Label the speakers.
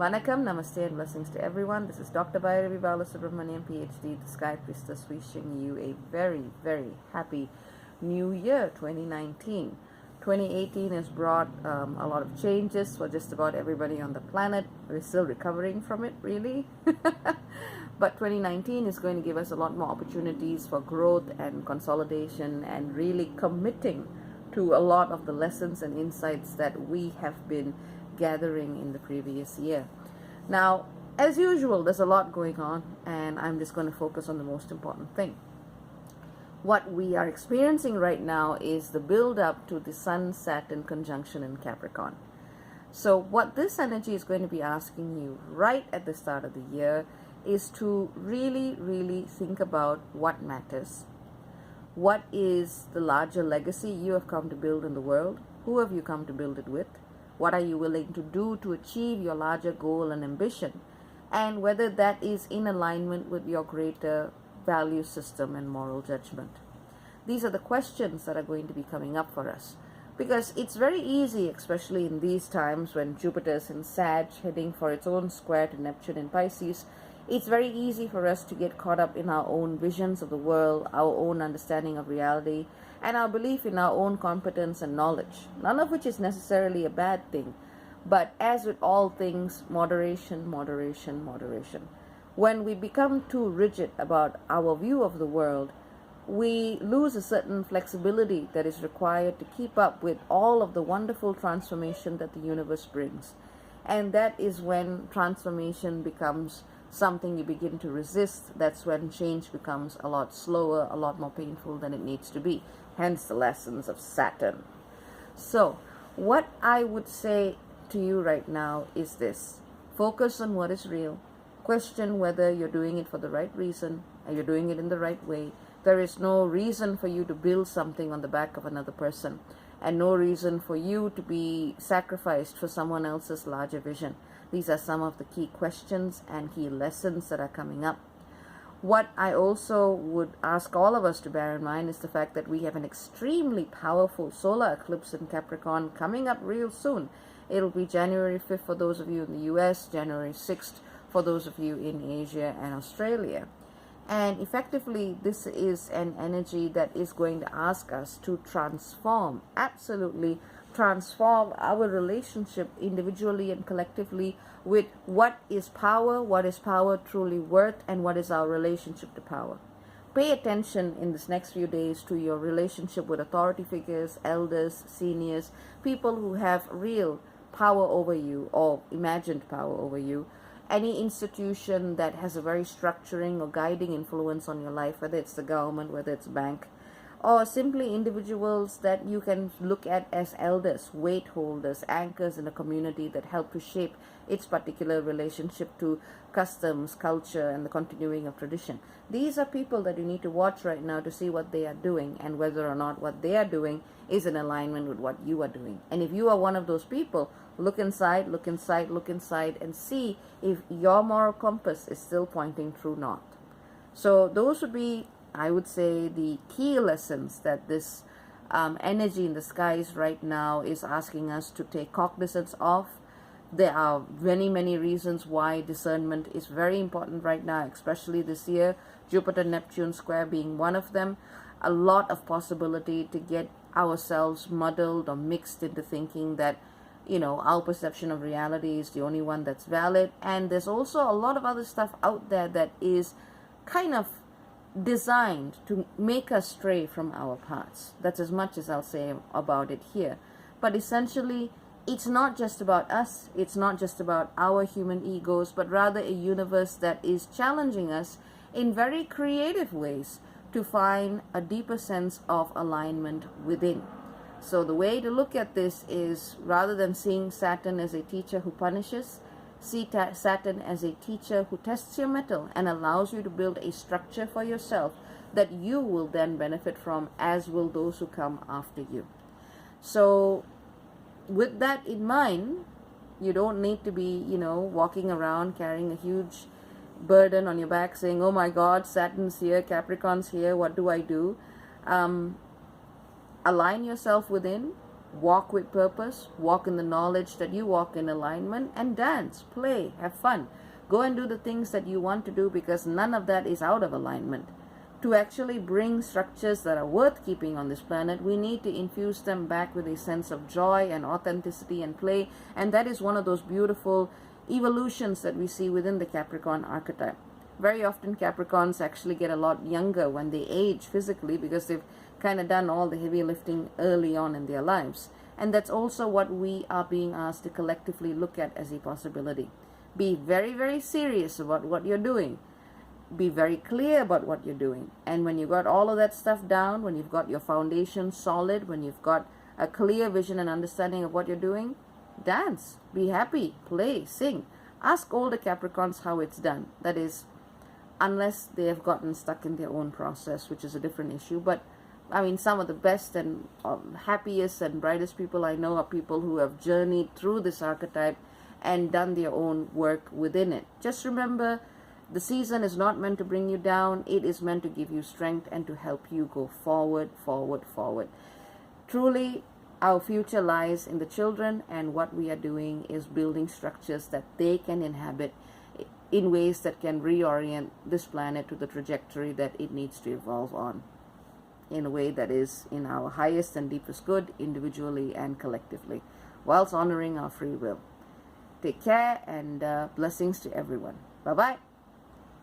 Speaker 1: Vanakkam, Namaste and blessings to everyone. This is Dr. Bhairavi Balasubramanian, PhD, the Sky Priestess, wishing you a very, very happy New Year 2019. 2018 has brought a lot of changes for just about everybody on the planet. We're still recovering from it, really. But 2019 is going to give us a lot more opportunities for growth and consolidation and really committing to a lot of the lessons and insights that we have been gathering in the previous year. Now, as usual, there's a lot going on, and I'm just going to focus on the most important thing. What we are experiencing right now is the build-up to the Sun-Saturn conjunction in Capricorn. So what this energy is going to be asking you right at the start of the year is to really, really think about what matters. What is the larger legacy you have come to build in the world? Who have you come to build it with? What are you willing to do to achieve your larger goal and ambition? And whether that is in alignment with your greater value system and moral judgment. These are the questions that are going to be coming up for us. Because it's very easy, especially in these times when Jupiter is in Sag, heading for its own square to Neptune in Pisces, it's very easy for us to get caught up in our own visions of the world, our own understanding of reality, and our belief in our own competence and knowledge, none of which is necessarily a bad thing. But as with all things, moderation, moderation, moderation. When we become too rigid about our view of the world, we lose a certain flexibility that is required to keep up with all of the wonderful transformation that the universe brings. And that is when transformation becomes something you begin to resist. That's when change becomes a lot slower, a lot more painful than it needs to be. Hence the lessons of Saturn. So what I would say to you right now is this. Focus on what is real. Question whether you're doing it for the right reason and you're doing it in the right way. There is no reason for you to build something on the back of another person, and no reason for you to be sacrificed for someone else's larger vision. These are some of the key questions and key lessons that are coming up. What I also would ask all of us to bear in mind is the fact that we have an extremely powerful solar eclipse in Capricorn coming up real soon. It'll be January 5th for those of you in the US, January 6th for those of you in Asia and Australia. And effectively, this is an energy that is going to ask us to transform, absolutely transform our relationship individually and collectively with what is power truly worth, and what is our relationship to power. Pay attention in this next few days to your relationship with authority figures, elders, seniors, people who have real power over you or imagined power over you. Any institution that has a very structuring or guiding influence on your life, whether it's the government, whether it's a bank, or simply individuals that you can look at as elders, weight holders, anchors in a community that help to shape its particular relationship to customs, culture, and the continuing of tradition. These are people that you need to watch right now to see what they are doing and whether or not what they are doing is in alignment with what you are doing. And if you are one of those people, look inside, look inside, look inside, and see if your moral compass is still pointing true north. So those would be, I would say, the key lessons that this energy in the skies right now is asking us to take cognizance of. There are many, many reasons why discernment is very important right now, especially this year, Jupiter-Neptune square being one of them. A lot of possibility to get ourselves muddled or mixed into thinking that, you know, our perception of reality is the only one that's valid. And there's also a lot of other stuff out there that is kind of designed to make us stray from our paths. That's as much as I'll say about it here. But essentially, it's not just about us, it's not just about our human egos, but rather a universe that is challenging us in very creative ways to find a deeper sense of alignment within. So the way to look at this is, rather than seeing Saturn as a teacher who punishes, see Saturn as a teacher who tests your mettle and allows you to build a structure for yourself that you will then benefit from, as will those who come after you. So with that in mind, you don't need to be, you know, walking around carrying a huge burden on your back saying, oh my God, Saturn's here, Capricorn's here, what do I do? Align yourself within, walk with purpose, walk in the knowledge that you walk in alignment, and dance, play, have fun. Go and do the things that you want to do, because none of that is out of alignment. To actually bring structures that are worth keeping on this planet, we need to infuse them back with a sense of joy and authenticity and play. And that is one of those beautiful evolutions that we see within the Capricorn archetype. Very often Capricorns actually get a lot younger when they age physically, because they've kind of done all the heavy lifting early on in their lives. And that's also what we are being asked to collectively look at as a possibility. Be very, very serious about what you're doing. Be very clear about what you're doing. And when you've got all of that stuff down, when you've got your foundation solid, when you've got a clear vision and understanding of what you're doing, dance, be happy, play, sing. Ask older Capricorns how it's done. That is, unless they have gotten stuck in their own process, which is a different issue. But I mean, some of the best and happiest and brightest people I know are people who have journeyed through this archetype and done their own work within it. Just remember, the season is not meant to bring you down. It is meant to give you strength and to help you go forward, forward, forward. Truly, our future lies in the children, and what we are doing is building structures that they can inhabit in ways that can reorient this planet to the trajectory that it needs to evolve on, in a way that is in our highest and deepest good, individually and collectively, whilst honoring our free will. Take care, and blessings to everyone. Bye-bye.